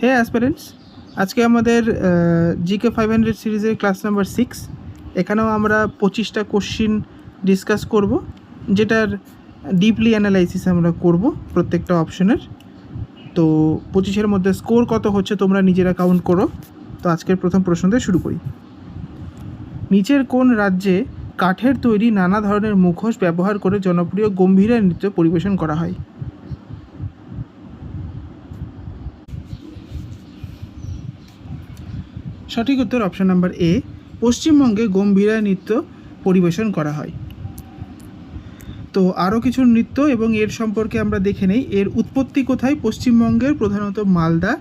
হে aspirants, আজকে আমাদের GK 500 সিরিজের ক্লাস নাম্বার 6। এখানেও আমরা 25টা কোশ্চিন ডিসকাস করব, যেটার ডিপলি অ্যানালাইসিস আমরা করব প্রত্যেকটা অপশনের। তো 25-এর মধ্যে স্কোর কত হচ্ছে তোমরা নিজেরা কাউন্ট করো। তো আজকের প্রথম প্রশ্ন দিয়ে শুরু করি। নিচের কোন রাজ্যে কাঠের তৈরি নানা ধরনের মুখোশ ব্যবহার করে জনপ্রিয় গম্ভীরা নৃত্য পরিবেশন করা হয়? সঠিক উত্তর অপশন নাম্বার এ, পশ্চিমবঙ্গে গম্ভীরা নৃত্য পরিবেশন করা হয়। তো আরও কিছু নৃত্য এবং এর সম্পর্কে আমরা দেখে নেই। এর উৎপত্তি কোথায়? পশ্চিমবঙ্গের প্রধানত মালদা,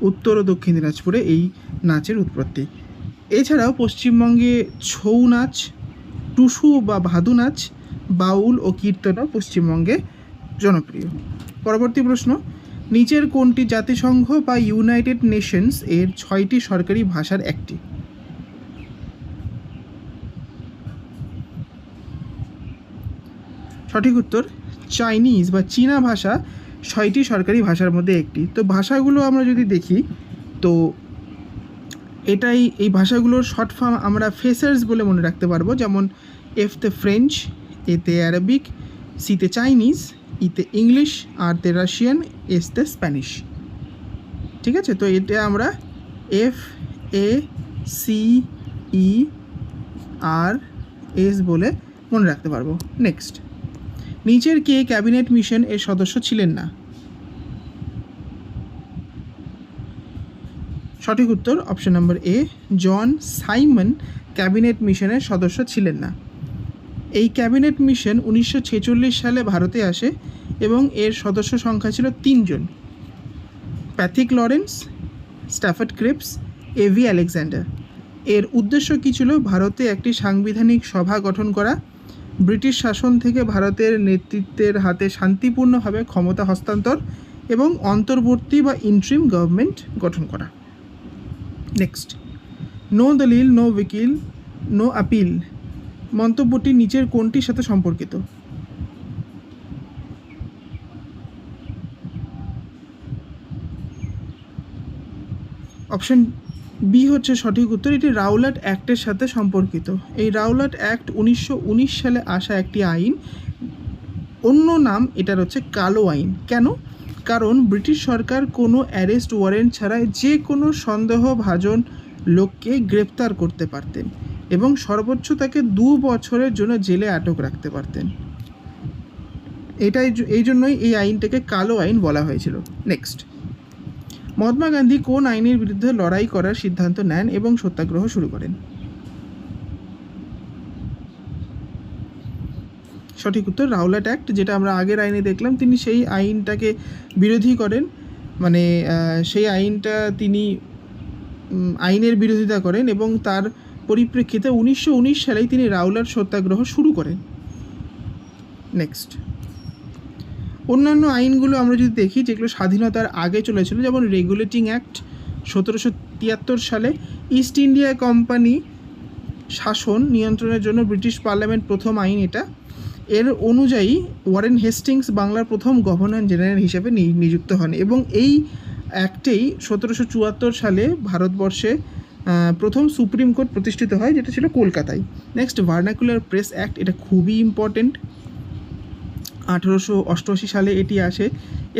উত্তর ও দক্ষিণ দিনাজপুরে এই নাচের উৎপত্তি। এছাড়াও পশ্চিমবঙ্গে ছৌ নাচ, টুসু বা ভাদু নাচ, বাউল ও কীর্তনও পশ্চিমবঙ্গে জনপ্রিয়। পরবর্তী প্রশ্ন, নিচের কোনটি জাতিসংঘ বা ইউনাইটেড নেশনস এর 6টি সরকারি ভাষার একটি? সঠিক উত্তর চাইনিজ বা চীনা ভাষা 6টি সরকারি ভাষার মধ্যে একটি। তো ভাষাগুলো আমরা যদি দেখি, তো এই ভাষাগুলোর শর্ট ফর্ম আমরা ফেসার্স বলে মনে রাখতে পারবো, যেমন এফতে ফ্রেঞ্চ, এতে অ্যারাবিক, সিতে চাইনিজ, ইতে ইংলিশ, আরতে রাশিয়ান, এসতে স্প্যানিশ। ঠিক আছে, তো এটা আমরা FACERS বলে মনে রাখতে পারবো। নেক্সট, নিচের কে ক্যাবিনেট মিশন এর সদস্য ছিলেন না? সঠিক উত্তর option number A, John Simon cabinet মিশনের সদস্য ছিলেন না। এই ক্যাবিনেট মিশন 1946 সালে ভারতে আসে এবং এর সদস্য সংখ্যা ছিল 3 জন: Pethick Lawrence, Stafford Cripps, A V Alexander. এর উদ্দেশ্য কী ছিল? ভারতে একটি সাংবিধানিক সভা গঠন করা, ব্রিটিশ শাসন থেকে ভারতের নেতৃত্বের হাতে শান্তিপূর্ণভাবে ক্ষমতা হস্তান্তর এবং অন্তর্বর্তী বা ইন্ট্রিম গভর্নমেন্ট গঠন করা। নেক্সট, নো দলিল, নো উকিল, নো আপিল মন্তব্যটি নিচের কোনটির সাথে সম্পর্কিত? অপশন বি হচ্ছে সঠিক উত্তর। এটি রাওলাট অ্যাক্টের সাথে সম্পর্কিত। এই রাওলাট অ্যাক্ট 1919 সালে আসা একটি আইন। অন্য নাম এটার হচ্ছে কালো আইন। কেন? কারণ ব্রিটিশ সরকার কোনো অ্যারেস্ট ওয়ারেন্ট ছাড়াই যে কোনো সন্দেহভাজন লোককে গ্রেপ্তার করতে পারতেন এবং সর্বোচ্চ তাকে 2 বছরের জন্য জেলে আটক রাখতে পারতেন। এই জন্যই এই আইনটাকে কালো আইন বলা হয়েছিল। নেক্সট, মহাত্মা গান্ধী কোন আইনের বিরুদ্ধে লড়াই করার সিদ্ধান্ত নেন এবং সত্যাগ্রহ শুরু করেন? সঠিক উত্তর রাওলাট অ্যাক্ট, যেটা আমরা আগের আইনে দেখলাম। তিনি সেই আইনটাকে বিরোধী করেন, মানে সেই আইনটা তিনি আইনের বিরোধিতা করেন এবং তার পরিপ্রেক্ষিতে 1919 সালেই তিনি রাওলাট সত্যাগ্রহ শুরু করেন। নেক্সট, অন্যান্য আইনগুলো আমরা যদি দেখি যেগুলো স্বাধীনতার আগে চলেছিল, যেমন রেগুলেটিং অ্যাক্ট 1773 সালে, ইস্ট ইন্ডিয়া কোম্পানি শাসন নিয়ন্ত্রণের জন্য ব্রিটিশ পার্লামেন্ট প্রথম আইন এটা। এর অনুযায়ী ওয়ারেন হেস্টিংস বাংলার প্রথম গভর্নর জেনারেল হিসেবে নিযুক্ত হন এবং এই অ্যাক্টেই 1774 সালে ভারতবর্ষে প্রথম সুপ্রিম কোর্ট প্রতিষ্ঠিত হয়, যেটা ছিল কলকাতায়। নেক্সট, ভার্নাকুলার প্রেস অ্যাক্ট, এটা খুবই ইম্পর্টেন্ট। 1888 সালে এটি আসে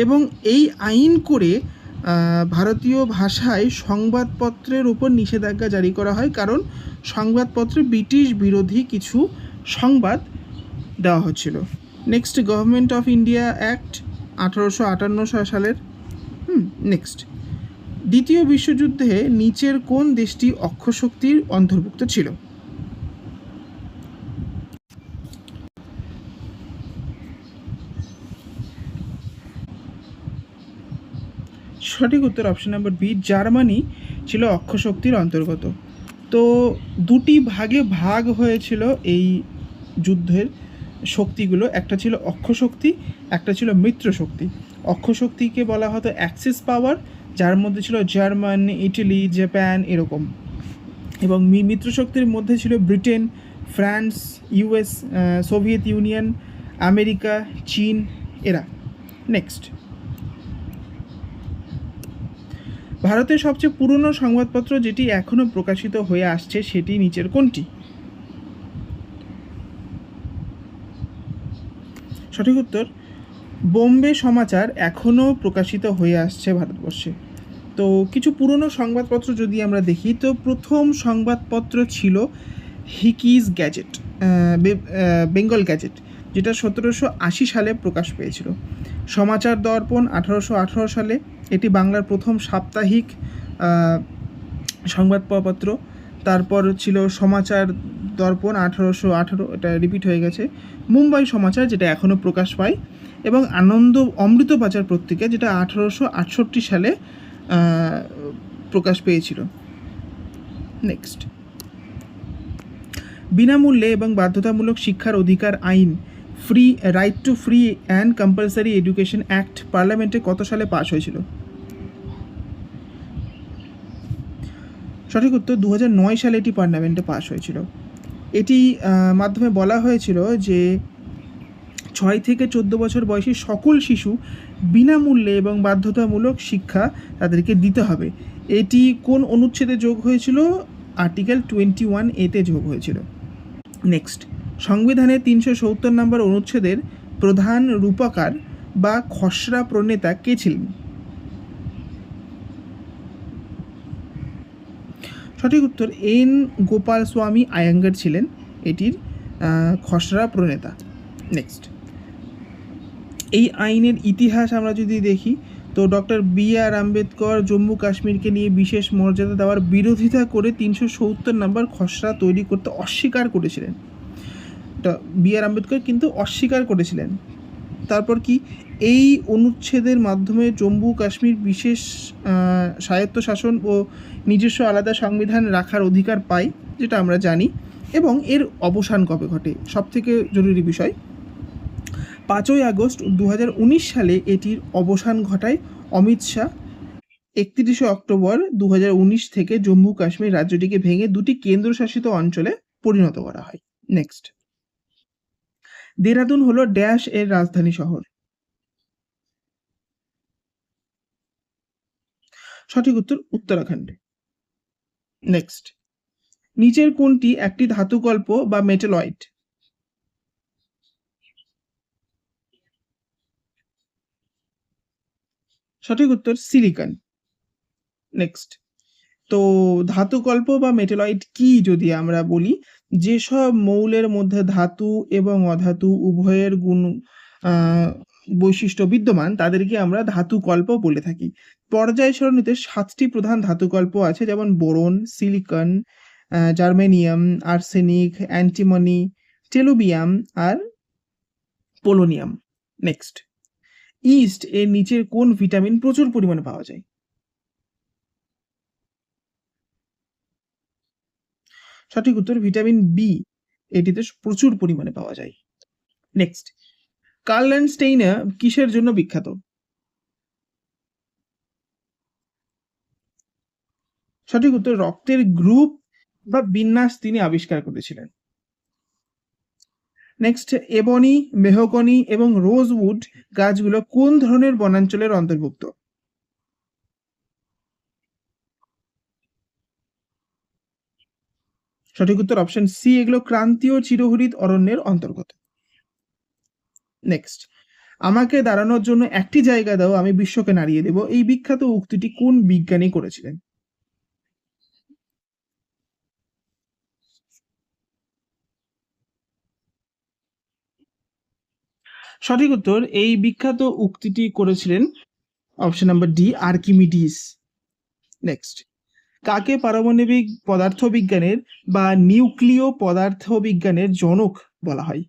এবং এই আইন করে ভারতীয় ভাষায় সংবাদপত্রের উপর নিষেধাজ্ঞা জারি করা হয়, কারণ সংবাদপত্রে ব্রিটিশ বিরোধী কিছু সংবাদ দেওয়া হচ্ছিল। Next, government of India act 1858 সালের। নেক্সট, দ্বিতীয় বিশ্বযুদ্ধে নিচের কোন দেশটি অক্ষশক্তির অন্তর্ভুক্ত ছিল? সঠিক উত্তর অপশন নাম্বার বি, জার্মানি ছিল অক্ষশক্তির অন্তর্গত। তো দুটি ভাগে ভাগ হয়েছিল এই যুদ্ধের শক্তিগুলো, একটা ছিল অক্ষশক্তি, একটা ছিল মিত্রশক্তি। অক্ষশক্তিকে বলা হতো অ্যাক্সিস পাওয়ার, যার মধ্যে ছিল জার্মান, ইটালি, জাপান এরকম, এবং মিত্রশক্তির মধ্যে ছিল Britain, France, US, Soviet union, America, চীন এরা। নেক্সট, ভারতের সবচেয়ে পুরনো সংবাদপত্র যেটি এখনো প্রকাশিত হয়ে আসছে সেটি নিচের কোনটি? সঠিক উত্তর বোম্বে সমাচার এখনও প্রকাশিত হয়ে আসছে ভারতবর্ষে। তো কিছু পুরনো সংবাদপত্র যদি আমরা দেখি, তো প্রথম সংবাদপত্র ছিল হিকিজ গ্যাজেট, বেঙ্গল গ্যাজেট, যেটা 1780 সালে প্রকাশ পেয়েছিল। সমাচার দর্পণ 1818 সালে, এটি বাংলার প্রথম সাপ্তাহিক সংবাদপত্র। তারপর ছিল সমাচার দর্পণ 1818, এটা রিপিট হয়ে গেছে। মুম্বাই সমাচার, যেটা এখনও প্রকাশ পায়, এবং আনন্দ অমৃতবাজার পত্রিকা, যেটা 1868 সালে প্রকাশ পেয়েছিল। নেক্সট, বিনামূল্যে এবং বাধ্যতামূলক শিক্ষার অধিকার আইন, free right two free and compulsory education act পার্লামেন্টে কত সালে পাশ হয়েছিল? সঠিক উত্তর 2009 সালে এটি পার্লামেন্টে পাশ হয়েছিল। এটি মাধ্যমে বলা হয়েছিল যে 6 থেকে 14 বছর বয়সী সকল শিশু বিনামূল্যে এবং বাধ্যতামূলক শিক্ষা তাদেরকে দিতে হবে। এটি কোন অনুচ্ছেদে যোগ হয়েছিল? আর্টিকেল 21A-তে যোগ হয়েছিল। নেক্সট, সংবিধানের 370 নম্বর অনুচ্ছেদের প্রধান রূপকার বা খসড়া প্রণেতা কে ছিলেন? সঠিক উত্তর এন গোপালস্বামী আয়াঙ্গার ছিলেন এটির খসড়া প্রণেতা। নেক্সট, এই আইনের ইতিহাস আমরা যদি দেখি, তো ডক্টর BR আম্বেদকর জম্মু কাশ্মীরকে নিয়ে বিশেষ মর্যাদা দেওয়ার বিরোধিতা করে 370 নম্বর খসড়া তৈরি করতে অস্বীকার করেছিলেন। BR আম্বেদকর কিন্তু অস্বীকার করেছিলেন। তারপর কি, এই অনুচ্ছেদের মাধ্যমে জম্মু কাশ্মীর বিশেষ স্বায়ত্তশাসন ও নিজস্ব আলাদা সংবিধান রাখার অধিকার পায়, যেটা আমরা জানি। এবং এর অবসান কবে ঘটে? সবথেকে জরুরি বিষয়, 5ই আগস্ট 2019 সালে এটির অবসান ঘটায় অমিত শাহ। 31শে অক্টোবর 2019 থেকে জম্মু কাশ্মীর রাজ্যটিকে ভেঙে 2টি কেন্দ্রশাসিত অঞ্চলে পরিণত করা হয়। নেক্সট, দেরাদুন হলো ড্যাশ এর রাজধানী শহর? সঠিক উত্তর উত্তরাখণ্ডে। নেক্সট, নিচের কোনটি একটি ধাতুকল্প বা মেটালয়েড? সঠিক উত্তর সিলিকন। নেক্সট, তো ধাতুকল্প বা মেটালয়েড কি যদি আমরা বলি, যেসব মৌলের মধ্যে ধাতু এবং অধাতু উভয়ের গুণ বৈশিষ্ট্য বিদ্যমান তাদেরকে আমরা ধাতুকল্প বলে থাকি। পর্যায় সারণীতে 7টি প্রধান ধাতুকল্প আছে, যেমন boron, silicon, germanium, arsenic, antimony, tellurium আর পোলোনিয়াম। নেক্সট, ইস্ট এর নিচের কোন ভিটামিন প্রচুর পরিমাণে পাওয়া যায়? সঠিক উত্তর ভিটামিন বি, এটিতে প্রচুর পরিমাণে পাওয়া যায়। নেক্সট, কার্ল ল্যান্ডস্টেইনার কিসের জন্য বিখ্যাত? সঠিক উত্তর রক্তের গ্রুপ বা বিন্যাস তিনি আবিষ্কার করেছিলেন। নেক্সট, এবনি, মেহগনি এবং রোজউড গাছগুলো কোন ধরনের বনাঞ্চলের অন্তর্ভুক্ত? সঠিক উত্তর অপশন সি, এগুলো ক্রান্তীয় চিরহরিৎ অরণ্যের অন্তর্গত। নেক্সট, আমাকে দাঁড়ানোর জন্য একটি জায়গা দাও, আমি বিশ্বকে নাড়িয়ে দেব, এই বিখ্যাত উক্তিটি কোন বিজ্ঞানী করেছিলেন? সঠিক উত্তর এই বিখ্যাত উক্তিটি করেছিলেন option number D, Archimedes. Next, কাকে পারমাণবিক পদার্থবিজ্ঞানের বা নিউক্লিয় পদার্থবিজ্ঞানের জনক বলা হয়?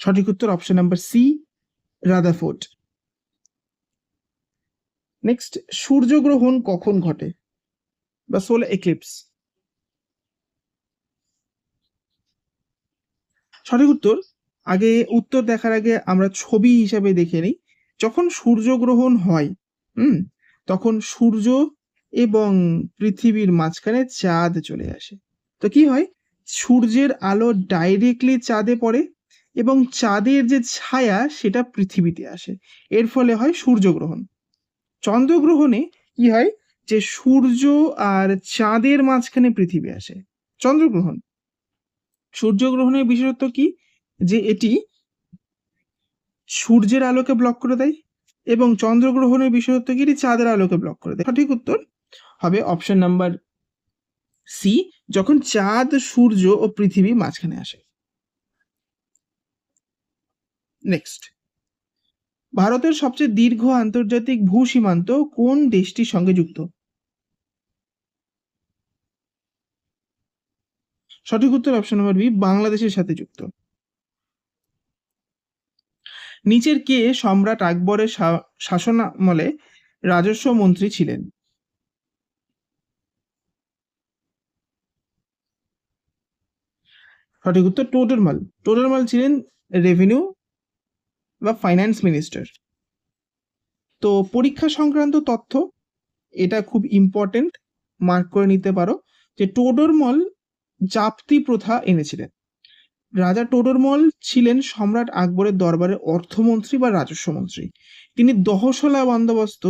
সঠিক উত্তর option number C, Rutherford. Next, সূর্যগ্রহণ কখন ঘটে বা সোলার এক্লিপস? সঠিক উত্তর, আগে উত্তর দেখার আগে আমরা ছবি হিসাবে দেখে নিই। যখন সূর্যগ্রহণ হয় তখন সূর্য এবং পৃথিবীর মাঝখানে চাঁদ চলে আসে। তো কি হয়, সূর্যের আলো ডাইরেক্টলি চাঁদে পড়ে এবং চাঁদের যে ছায়া সেটা পৃথিবীতে আসে, এর ফলে হয় সূর্যগ্রহণ। চন্দ্রগ্রহণে কি হয়, যে সূর্য আর চাঁদের মাঝখানে পৃথিবী আসে। চন্দ্রগ্রহণ। সূর্যগ্রহণের বিশেষত্ব কি, যে এটি সূর্যের আলোকে ব্লক করে দেয়, এবং চন্দ্রগ্রহণের বিশেষত্ব কি, এটি চাঁদের আলোকে ব্লক করে দেয়। সঠিক উত্তর হবে অপশন নাম্বার সি, যখন চাঁদ, সূর্য ও পৃথিবী মাঝখানে আসে। নেক্সট, ভারতের সবচেয়ে দীর্ঘ আন্তর্জাতিক ভূ সীমান্ত কোন দেশটির সঙ্গে যুক্ত? সঠিক উত্তর অপশন নম্বর বি, বাংলাদেশের সাথে যুক্ত। নিচের কে সম্রাট আকবরের শাসনামলে রাজস্ব মন্ত্রী ছিলেন? সঠিক উত্তর টোডরমাল। টোডরমাল ছিলেন রেভিনিউ বা ফাইন্যান্স মিনিস্টার। তো পরীক্ষা সংক্রান্ত তথ্য, এটা খুব ইম্পর্টেন্ট, মার্ক করে নিতে পারো, যে টোডরমল জাপ্তি প্রথা এনেছিলেন। রাজা টোডরমল ছিলেন সম্রাট আকবরের দরবারে অর্থমন্ত্রী বা রাজস্ব মন্ত্রী। তিনি দহশলা বন্দোবস্ত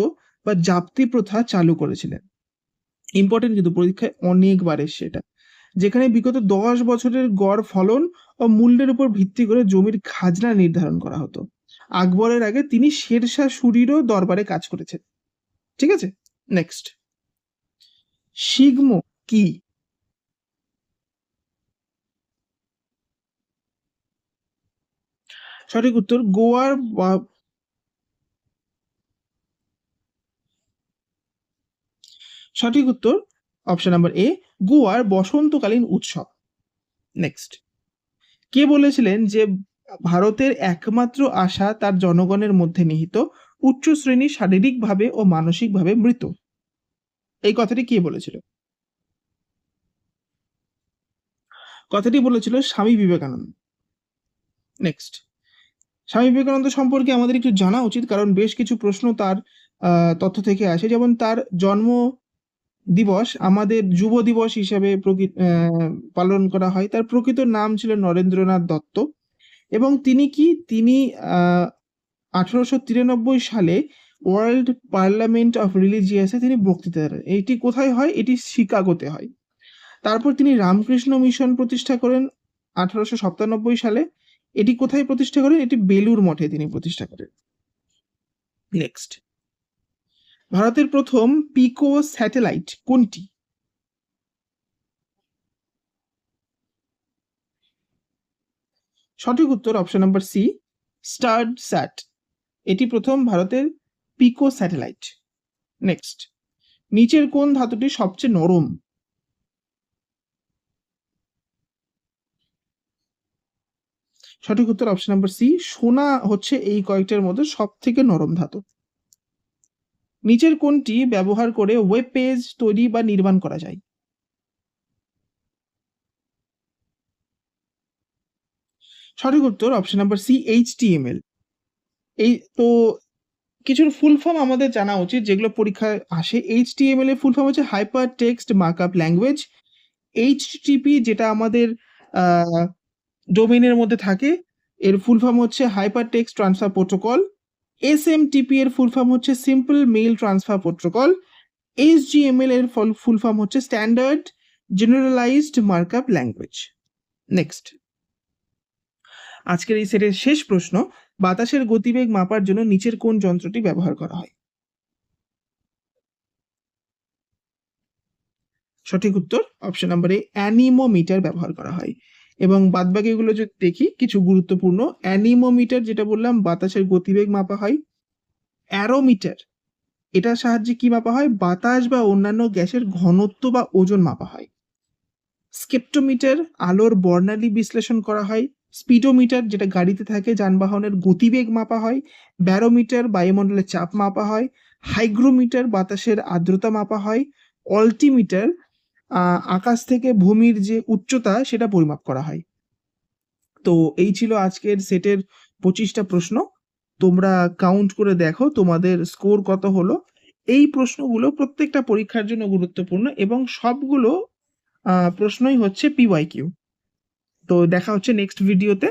বা জাপ্তি প্রথা চালু করেছিলেন। ইম্পর্টেন্ট, কিন্তু পরীক্ষায় অনেকবার এসছে এটা, যেখানে বিগত 10 বছরের গড় ফলন ও মূল্যের উপর ভিত্তি করে জমির খাজনা নির্ধারণ করা হতো। আকবরের আগে তিনি শেরশাহ সুরিরও দরবারে কাজ করেছেন। ঠিক আছে, নেক্সট, সিগমো কি? সঠিক উত্তর গোয়ার সঠিক উত্তর অপশন নাম্বার এ, গোয়ার বসন্তকালীন উৎসব। নেক্সট, কে বলেছিলেন যে ভারতের একমাত্র আশা তার জনগণের মধ্যে নিহিত, উচ্চ শ্রেণী শারীরিকভাবে ও মানসিকভাবে মৃত? এই কথাটি কে বলেছিল? কথাটি বলেছিল স্বামী বিবেকানন্দ। নেক্সট, স্বামী বিবেকানন্দ সম্পর্কে আমাদের একটু জানা উচিত, কারণ বেশ কিছু প্রশ্ন তার তথ্য থেকে আসে। যেমন তার জন্ম দিবস আমাদের যুব দিবস হিসেবে পালন করা হয়। তার প্রকৃত নাম ছিল নরেন্দ্রনাথ দত্ত, এবং তিনি 1893 সালে ওয়ার্ল্ড পার্লামেন্ট অফ রিলিজিয়াসে তিনি বক্তৃতা দেন। এটি কোথায় হয়? এটি শিকাগোতে হয়। তারপর তিনি রামকৃষ্ণ মিশন প্রতিষ্ঠা করেন 1897 সালে। এটি কোথায় প্রতিষ্ঠা করেন? এটি বেলুর মঠে তিনি প্রতিষ্ঠা করেন। নেক্সট, ভারতের প্রথম পিকো স্যাটেলাইট কোনটি? সঠিক উত্তর অপশন নাম্বার সি, স্টার স্যাট। এটি প্রথম ভারতের পিকো স্যাটেলাইট। নেক্সট, নিচের কোন ধাতুটি সবচেয়ে নরম? সঠিক উত্তর অপশন নাম্বার সি, সোনা হচ্ছে এই কয়েকটার মধ্যে সব থেকে নরম ধাতু। নিচের কোনটি ব্যবহার করে ওয়েব পেজ তৈরি বা নির্মাণ করা যায়? সঠিক উত্তর অপশন নাম্বার সি, HTML। এই তো কিছুর ফুল ফর্ম আমাদের জানা উচিত, যেগুলো পরীক্ষায় আসে। HTML এর ফুল ফর্ম হচ্ছে hyper text markup language. HTTP যেটা আমাদের ডোমেইনের মধ্যে থাকে, এর ফুল ফর্ম হচ্ছে hyper text transfer protocol. SMTP এর ফুল ফর্ম হচ্ছে simple mail transfer protocol. HGML এর ফুল ফর্ম হচ্ছে standard generalised markup language. Next, আজকের এই সেটের শেষ প্রশ্ন, বাতাসের গতিবেগ মাপার জন্য নিচের কোন যন্ত্রটি ব্যবহার করা হয়? সঠিক উত্তর অপশন নাম্বার এ, অ্যানিমোমিটার ব্যবহার করা হয়। এবং বাদবাকিগুলো যদি দেখি কিছু গুরুত্বপূর্ণ, অ্যানিমোমিটার যেটা বললাম বাতাসের গতিবেগ মাপা হয়। অ্যারোমিটার, এটার সাহায্যে কি মাপা হয়? বাতাস বা অন্যান্য গ্যাসের ঘনত্ব বা ওজন মাপা হয়। স্কেপটোমিটার, আলোর বর্ণালী বিশ্লেষণ করা হয়। স্পিডোমিটার, যেটা গাড়িতে থাকে, যানবাহনের গতিবেগ মাপা হয়। ব্যারোমিটার, বায়ুমণ্ডলের চাপ মাপা হয়। হাইগ্রোমিটার, বাতাসের আর্দ্রতা মাপা হয়। অল্টিমিটার, আকাশ থেকে ভূমির যে উচ্চতা সেটা পরিমাপ করা হয়। তো এই ছিল আজকের সেটের 25টা প্রশ্ন। তোমরা কাউন্ট করে দেখো তোমাদের স্কোর কত হলো। এই প্রশ্নগুলো প্রত্যেকটা পরীক্ষার জন্য গুরুত্বপূর্ণ, এবং সবগুলো প্রশ্নই হচ্ছে PYQ। তো দেখা হচ্ছে নেক্সট ভিডিওতে।